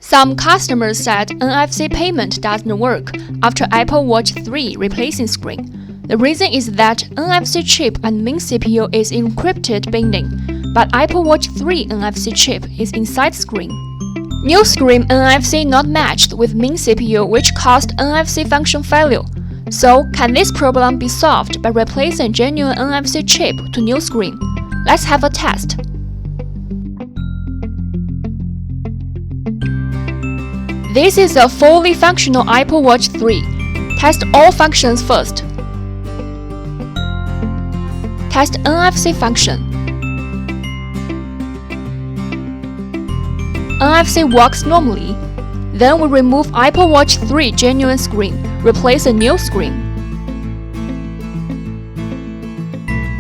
Some customers said NFC payment doesn't work after Apple Watch 3 replacing screen. The reason is that NFC chip and main CPU is encrypted binding, but Apple Watch 3 NFC chip is inside screen. New screen NFC not matched with main CPU, which caused NFC function failure. So, can this problem be solved by replacing genuine NFC chip to new screen? Let's have a test. This is a fully functional Apple Watch 3. Test all functions first. Test NFC function. NFC works normally. Then we remove Apple Watch 3 genuine screen, replace a new screen.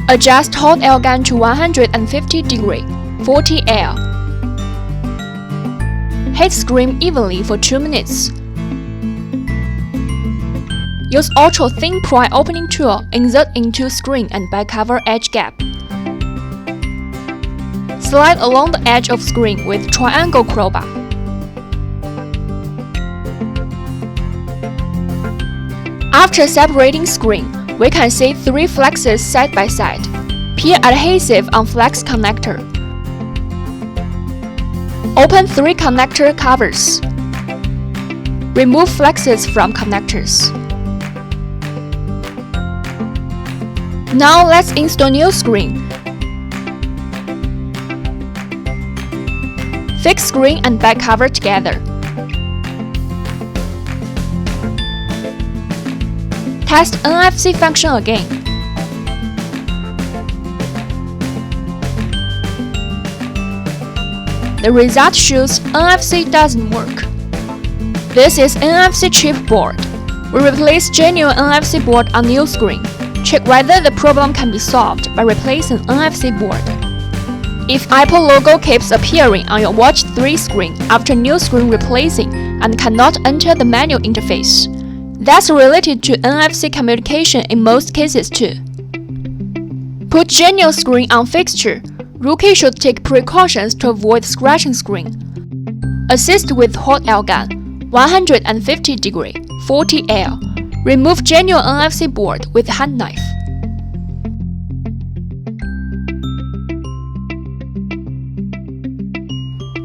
Adjust hot air gun to 150 degree, 40 air. Hit screen evenly for 2 minutes. Use ultra-thin pry opening tool, insert into screen and back cover edge gap. Slide along the edge of screen with triangle crowbar. After separating screen, we can see 3 flexes side by side. Peel adhesive on flex connector. Open 3 connector covers. Remove flexes from connectors. Now let's install new screen. Fix screen and back cover together. Test NFC function again. The result shows NFC doesn't work. This is NFC chip board. We replace genuine NFC board on new screen. Check whether the problem can be solved by replacing NFC board. If Apple logo keeps appearing on your Watch 3 screen after new screen replacing and cannot enter the menu interface, that's related to NFC communication in most cases too. Put genuine screen on fixture. Rookie should take precautions to avoid scratching screen. Assist with hot air gun, 150 degree, 40 air. Remove genuine NFC board with hand knife.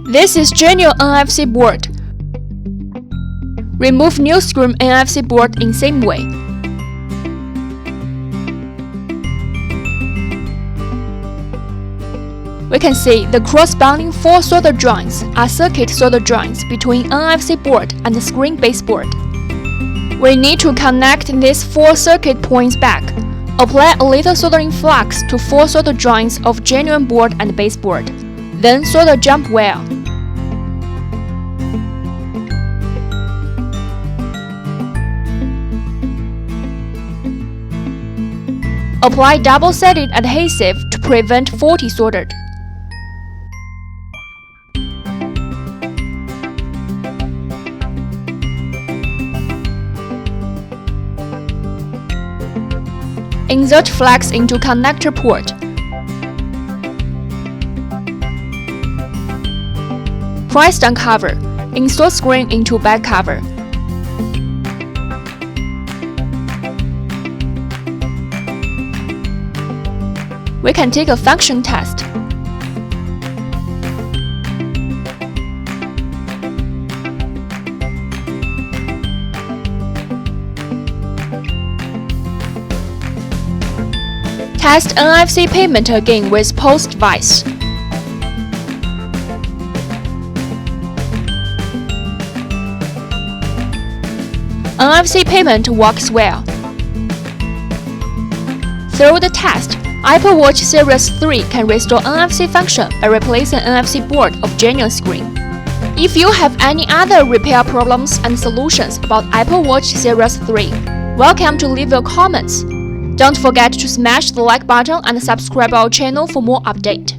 This is genuine NFC board. Remove new screen NFC board in same way. We can see the corresponding 4 solder joints are circuit solder joints between NFC board and the screen baseboard. We need to connect these 4 circuit points back. Apply a little soldering flux to 4 solder joints of genuine board and baseboard. Then solder jump wire. Apply double-sided adhesive to prevent faulty soldered. Insert flex into connector port. Press down cover. Install screen into back cover. We can take a function test. Test NFC payment again with post device. NFC payment works well. Through the test, Apple Watch Series 3 can restore NFC function by replacing NFC board of genuine screen. If you have any other repair problems and solutions about Apple Watch Series 3, welcome to leave your comments. Don't forget to smash the like button and subscribe our channel for more updates.